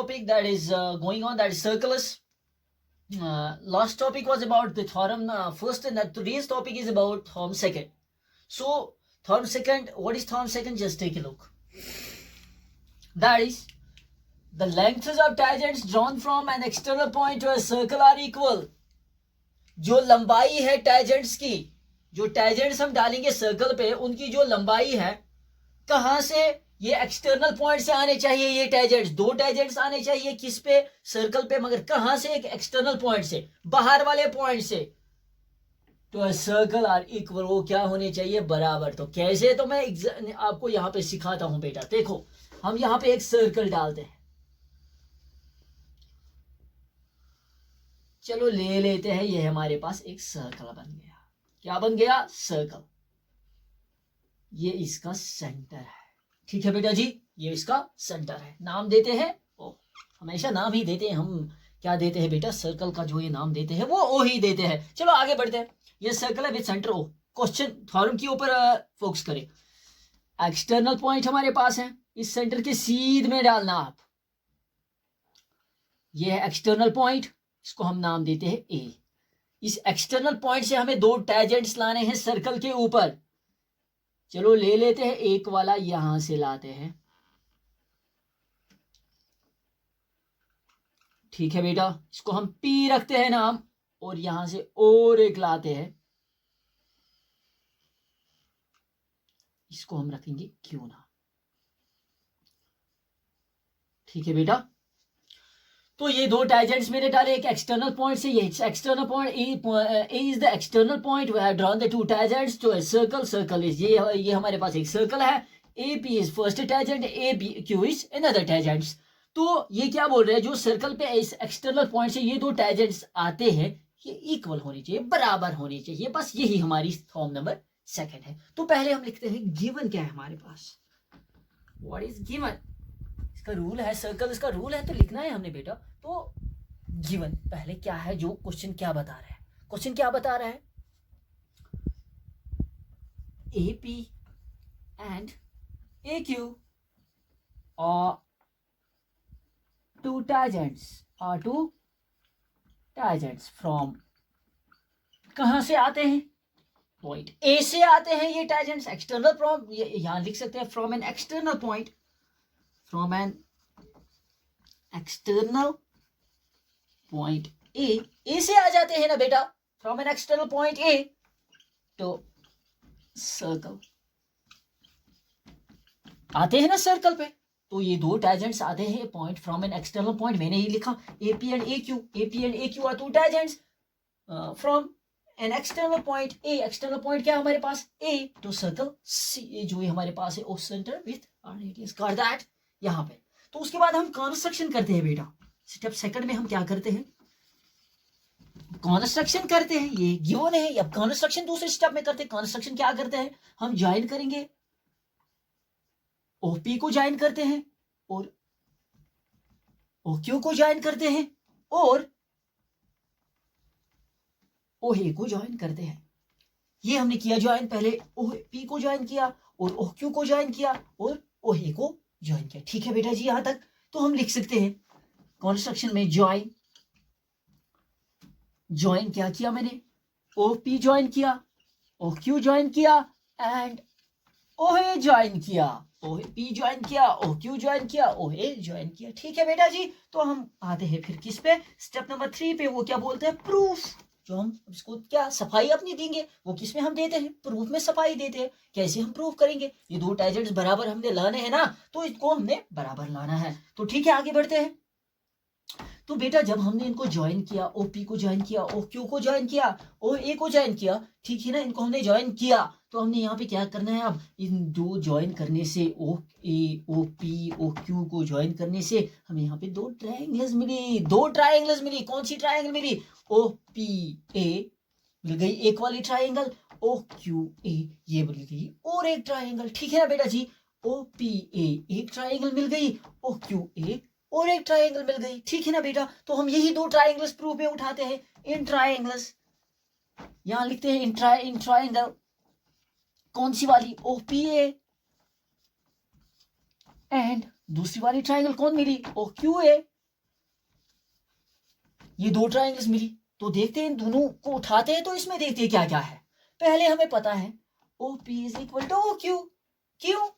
topic that is going on, that is circulus. Last topic was about the theorem first, and today's topic is about theorem second. So theorem second, what is theorem second? Just take a look. That is, the lengths of tangents drawn from an external point to a circle are equal. जो लंबाई है tangents की, जो tangents हम डालेंगे circle पे, उनकी जो लंबाई है, कहां से, ये एक्सटर्नल पॉइंट से आने चाहिए. ये टैजेंट्स, दो टैजेंट्स आने चाहिए किस पे, सर्कल पे, मगर कहां से, एक एक्सटर्नल पॉइंट से, बाहर वाले पॉइंट से. तो सर्कल आर इक्वल, वो क्या होने चाहिए, बराबर. तो कैसे, तो मैं आपको यहां पे सिखाता हूं बेटा. देखो, हम यहां पे एक सर्कल डालते हैं. चलो ले लेते हैं, ये हमारे पास एक सर्कल बन गया. क्या बन गया, सर्कल. ये इसका सेंटर है. ठीक है बेटा जी, ये इसका सेंटर है. नाम देते हैं ओ, हमेशा नाम ही देते हैं हम. क्या देते हैं बेटा, सर्कल का जो ये नाम देते हैं वो ओ ही देते हैं. चलो आगे बढ़ते हैं. ये सर्कल है with centre O. Question theorem के ऊपर फोकस करें. एक्सटर्नल पॉइंट हमारे पास है, इस सेंटर के सीध में डालना आप. ये है एक्सटर्नल पॉइंट, इसको हम नाम देते हैं ए. इस एक्सटर्नल पॉइंट से हमें दो टैजेंट्स लाने हैं सर्कल के ऊपर. चलो ले लेते हैं, एक वाला यहां से लाते हैं. ठीक है बेटा, इसको हम पी रखते हैं नाम, और यहां से और एक लाते हैं, इसको हम रखेंगे क्यू नाम. ठीक है बेटा, तो ये दो टैजेंट्स मैंने डाले एक एक्सटर्नल पॉइंट से. ये external point A is the external point. We have drawn the two tangents to a circle. Circle is ये हमारे पास एक सर्कल है. A P is first tangent, A B Q is another tangents. तो ये क्या बोल रहे हैं, जो सर्कल पे इस एक्सटर्नल पॉइंट से ये दो टैजेंट्स आते हैं, ये इक्वल होनी चाहिए, बराबर होनी चाहिए. बस यही हमारी थ्योरम नंबर सेकंड है. तो पहले हम लिखते हैं गिवन क्या है हमारे पास. व्हाट इज गिवन, इसका रूल है, सर्कल इसका रूल है, तो लिखना है हमने बेटा. तो गिवन पहले क्या है, जो क्वेश्चन क्या बता रहा है. क्वेश्चन क्या बता रहा है, A P and A Q are two tangents from, कहां से आते हैं, पॉइंट ए से आते हैं ये टैजेंट्स. एक्सटर्नल फ्रॉम, यहां लिख सकते हैं from an external point, from an external point ए से आ जाते हैं ना बेटा, फ्रॉम एन एक्सटर्नल पॉइंट ए. तो सर्कल आते हैं ना सर्कल पे, तो ये दो टैजेंट्स आते हैं point from an external point. मैंने ही लिखा A P and A Q. A P and A Q are two tangents from an external point A. External point क्या है हमारे पास, ए. तो सर्कल सी जो हमारे पास है, ओ सेंटर विथ रेडियस, कर दैट यहाँ पे. तो उसके बाद हम कंस्ट्रक्शन करते हैं बेटा. स्टेप सेकंड में हम क्या करते हैं, कंस्ट्रक्शन करते हैं. ये गिवन है, अब कंस्ट्रक्शन दूसरे स्टेप में करते हैं. कंस्ट्रक्शन क्या करते हैं, हम ज्वाइन करेंगे, ओपी को ज्वाइन करते हैं, और ओक्यू को ज्वाइन करते हैं, और ओए को ज्वाइन करते हैं. ये हमने किया ज्वाइन, पहले ओपी को ज्वाइन किया, और ओक्यू को ज्वाइन किया, और ओए को ज्वाइन किया. ठीक है बेटा जी, यहां तक. तो हम लिख सकते हैं कंस्ट्रक्शन में ज्वाइन क्या किया मैंने, ओपी ज्वाइन किया, ओक्यू ज्वाइन किया, एंड ओए ज्वाइन किया. ओपी ज्वाइन किया, ओक्यू ज्वाइन किया, ओए ज्वाइन किया. ठीक है बेटा जी. तो हम आते हैं फिर किस पे, स्टेप नंबर 3 पे. वो क्या बोलते हैं, प्रूफ. जो हम इसको क्या सफाई अपनी देंगे, वो किस में हम देते हैं, प्रूफ में सफाई देते हैं. कैसे हम प्रूफ करेंगे, ये दो टैजेंट्स बराबर हमने लाने हैं ना, तो इसको हमने बराबर लाना है. तो ठीक है, आगे बढ़ते हैं. तो बेटा जब हमने इनको ज्वाइन किया, ओपी को ज्वाइन किया, ओ क्यू को ज्वाइन किया, ओ ए को ज्वाइन किया, ठीक है ना, इनको हमने ज्वाइन किया. तो हमने यहाँ पे क्या करना है, अब इन दो ज्वाइन करने से, ओ ए ओ पी ओ क्यू को ज्वाइन करने से हमें यहाँ पे दो ट्रायंगल्स मिली. कौन सी triangle milli, O P A मिल गई एक वाली ट्रायंगल, ओ क्यू ए ये मिल गई और एक ट्रायंगल. ठीक है ना बेटा जी, ओ पी ए एक ट्रायंगल मिल गई, ओ क्यू ए और एक ट्रायंगल मिल गई. ठीक है ना बेटा. तो हम यही दो ट्रायंगल्स प्रूफ में उठाते हैं. इन ट्रायंगल्स यहां लिखते हैं, इन ट्रायंगल कौन सी वाली, OPA, एंड दूसरी वाली ट्रायंगल कौन मिली, OQA. ये दो ट्राइंगल्स मिली, तो देखते हैं इन दोनों को उठाते हैं तो इसमें देखते हैं क्या क्या है। पहले हमें पता है OP is equal to OQ। क्यों?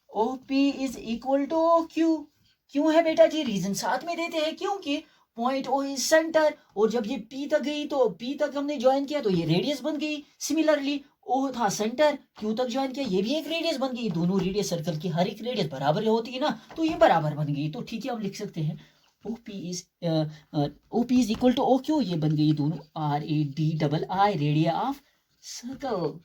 OP is equal to OQ क्यों है बेटा जी? रीजन साथ में देते हैं, क्योंकि पॉइंट O इज सेंटर, और जब ये P तक गई तो P तक हमने ज्वाइन किया तो ये रेडियस बन गई। सिमिलरली O था सेंटर, Q तक ज्वाइन किया, ये भी एक रेडियस बन गई। दोनों रेडियस सर्कल की हर एक रेडियस बराबर होती है ना, तो ये बराबर बन गई। तो ठीक है, हम लिख सकते हैं OP is equal to OQ। ये बन गई दोनों RADI रेडिया ऑफ सर्कल।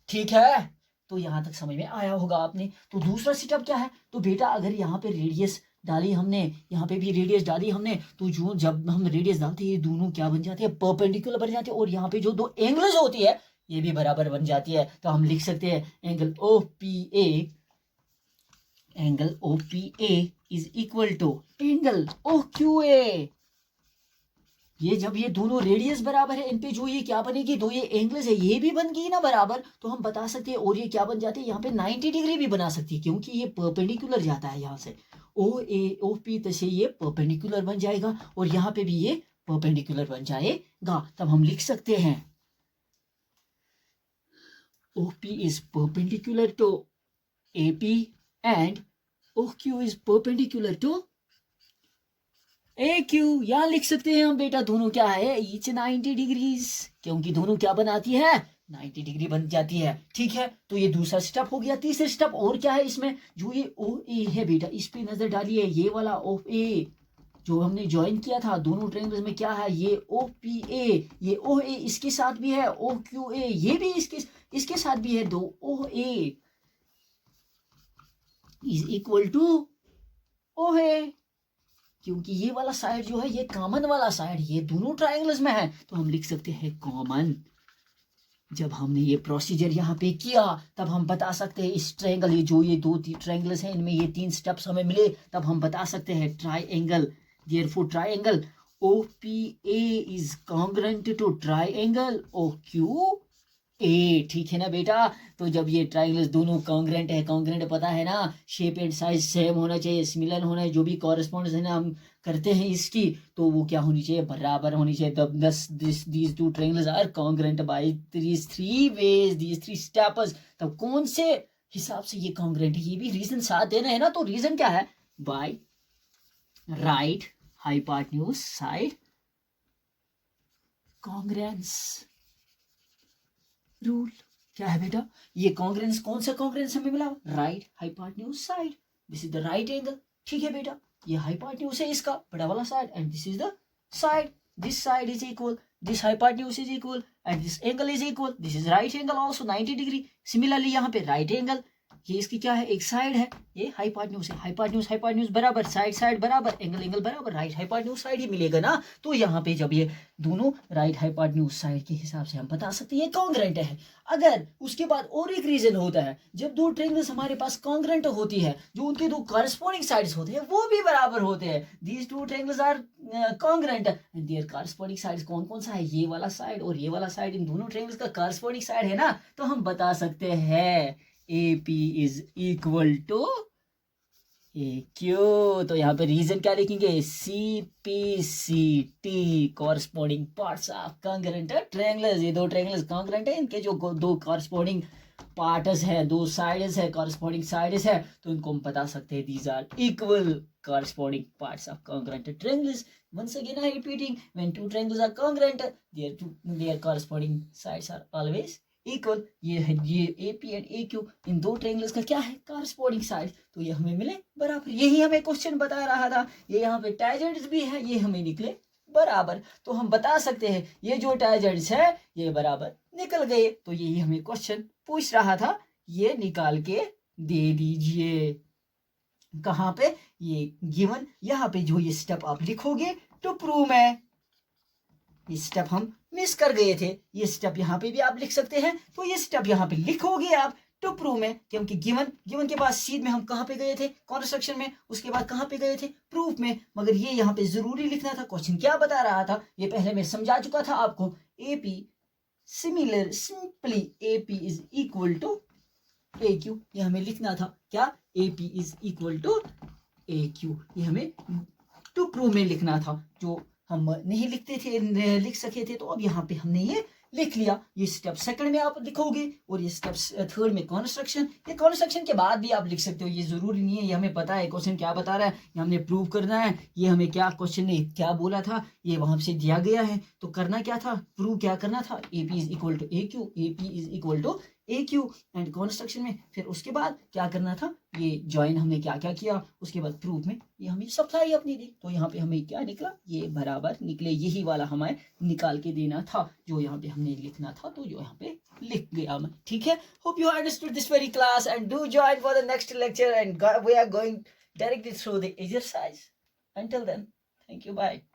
ठीक है, तो यहां तक समझ में आया होगा आपने। तो दूसरा स्टेप क्या है? तो बेटा अगर यहाँ पे रेडियस डाली हमने, यहाँ पे भी रेडियस डाली हमने, तो जो जब हम रेडियस डालते हैं ये दोनों क्या बन जाते हैं? परपेंडिकुलर बन जाते हैं, और यहाँ पे जो दो एंगल्स होती है ये भी बराबर बन जाती है। तो हम लिख सकते हैं angle OPA is equal to angle OQA। ये जब ये दोनों रेडियस बराबर है, इन पे जो ये क्या बनेगी, दो ये एंगल्स है, ये भी बन गई ना बराबर, तो हम बता सकते हैं। और ये क्या बन जाती है, यहाँ पे 90 डिग्री भी बना सकती है, क्योंकि ये परपेंडिकुलर जाता है यहाँ से OP तक से ये परपेंडिकुलर बन जाएगा, और यहाँ पे भी ये परपेंडिकुलर बन जाएगा। तब हम लिख सकते हैं OP is perpendicular to AP and OQ is perpendicular to AQ। यहाँ लिख सकते हैं हम बेटा, दोनों क्या है, ईच 90 डिग्रीज, क्योंकि दोनों क्या बनाती है, 90 डिग्री बन जाती है। ठीक है, तो ये दूसरा स्टेप हो गया। तीसरा स्टेप और क्या है इसमें, जो ये OA है बेटा, इस पे नजर डालिए। ये वाला OA जो हमने ज्वाइन किया था दोनों ट्रायंगल्स में, क्या है, ये OPA, ये OA इसके साथ भी है, OQA ये भी इसके साथ भी है। दो OA is equal to OA, क्योंकि ये वाला साइड जो है ये कॉमन वाला साइड ये दोनों ट्रायंगल्स में है, तो हम लिख सकते हैं कॉमन। जब हमने ये प्रोसीजर यहाँ पे किया तब हम बता सकते हैं इस ट्रायंगल, ये जो ये दो ट्रायंगल्स हैं इनमें ये तीन स्टेप्स हमें मिले, तब हम बता सकते हैं triangle, therefore triangle OPA is congruent to triangle OQA। ठीक है ना बेटा? तो जब ये ट्राइंगल्स दोनों कॉन्ग्रेंट है, कॉन्ग्रेंट पता है ना, शेप एंड साइज सेम होना चाहिए, सिमिलर होना है, जो भी कॉरेस्पॉन्डेंस है ना हम करते हैं इसकी, तो वो क्या होनी चाहिए, बराबर होनी चाहिए। these two triangles are congruent by these three ways, these three steps। तब कौन से हिसाब से ये कॉन्ग्रेंट है, ये भी रीजन साथ देना है ना। तो रीजन क्या है, by right hypotenuse side congruence rule. क्या है बेटा, ये कॉन्ग्रेंस, कौन सा कॉन्ग्रेंस हमें मिला, right hypotenuse side, this is the right angle. ठीक है बेटा, ये हाइपोटेन्यूज है इसका बड़ा वाला side, and this is the side, this side is equal, this hypotenuse is equal, and this angle is equal, this is right angle also 90 degree. Similarly यहाँ पे राइट एंगल, ये इसकी क्या है, एक साइड है, ये हाइपोटेन्यूज है, हाइपोटेन्यूज बराबर, साइड बराबर, एंगल बराबर, राइट हाइपोटेन्यूज साइड ही मिलेगा ना। तो यहाँ पे जब ये दोनों राइट हाइपोटेन्यूज साइड के हिसाब से हम बता सकते हैं ये कॉन्ग्रेंट है। अगर उसके बाद और एक रीजन होता है, जब दो ट्रायंगल्स हमारे पास कॉन्ग्रेंट होती है, जो उनके दो कॉरेस्पॉन्डिंग साइड्स होते हैं वो भी बराबर होते हैं। These two triangles are congruent and their corresponding sides कौन कौन सा है, ये वाला साइड और ये वाला साइड, इन दोनों ट्रायंगल्स का कॉरेस्पॉन्डिंग साइड है ना। तो हम बता सकते हैं AP is equal to AQ। तो यहाँ पे रीजन क्या लिखेंगे, CPCT corresponding parts of congruent triangles. ये दो ट्रायंगल्स कॉन्ग्रेंट है, इनके जो दो कॉरेस्पॉन्डिंग पार्ट्स है, दो साइड्स है, कॉरेस्पॉन्डिंग साइड्स है, तो इनको हम बता सकते हैं these are equal corresponding parts of congruent triangles. Once again I repeating, when two triangles are congruent, their corresponding sides are always equal. ये है ये AP एंड AQ, इन दो ट्रायंगल्स का क्या है, कॉरेस्पॉन्डिंग साइड, तो ये हमें मिले बराबर। यही हमें क्वेश्चन बता रहा था। ये यहाँ पे टैंजेंट्स भी है, ये हमें निकले बराबर, तो हम बता सकते हैं ये जो टैंजेंट्स है ये बराबर निकल गए। तो यही हमें क्वेश्चन पूछ रहा था, ये निकाल के दे दीजिए। कहाँ पे, ये गिवन, यहाँ पे जो ये स्टेप आप लिखोगे टू प्रूव में, ये स्टेप हम मिस कर गए थे, ये स्टेप यहाँ पे भी आप लिख सकते हैं। तो ये स्टेप यहाँ पे लिखोगे आप टू प्रूव में, क्योंकि गिवन के बाद सीध में हम कहाँ पे गए थे, कंस्ट्रक्शन में, उसके बाद कहाँ पे गए थे, प्रूफ में। मगर ये यहाँ पे जरूरी लिखना था। क्वेश्चन क्या बता रहा था ये पहले मैं समझा चुका था आपको, AP simply AP is equal to AQ, ये हमें लिखना था। क्या, AP is equal to AQ, ये हमें टू प्रूव में लिखना था। जो हम नहीं लिखते थे, लिख सके थे, तो अब यहाँ पे हमने ये लिख लिया। ये स्टेप सेकंड में आप लिखोगे और ये स्टेप थर्ड में कॉन्स्ट्रक्शन। ये कॉन्स्ट्रक्शन के बाद भी आप लिख सकते हो, ये जरूरी नहीं है। ये हमें पता है क्वेश्चन क्या बता रहा है, ये हमने प्रूव करना है। ये हमें क्या क्वेश्चन ने क्या बोला था, ये वहां से दिया गया है, तो करना क्या था, प्रूव क्या करना था, AP is equal to AQ, AP is equal to AQ। And construction में फिर उसके बाद क्या करना था, ये ज्वाइन हमने क्या क्या किया, उसके बाद प्रूफ में ये हमें सप्लाई अपनी दी। तो यहाँ पे हमें क्या निकला, ये बराबर निकले, यही वाला हमें निकाल के देना था जो यहाँ पे हमने लिखना था, तो जो यहाँ पे लिख गया मैं। ठीक है, hope you understood this very class and do join for the next lecture and we are going directly through the exercise. Until then, thank you, bye.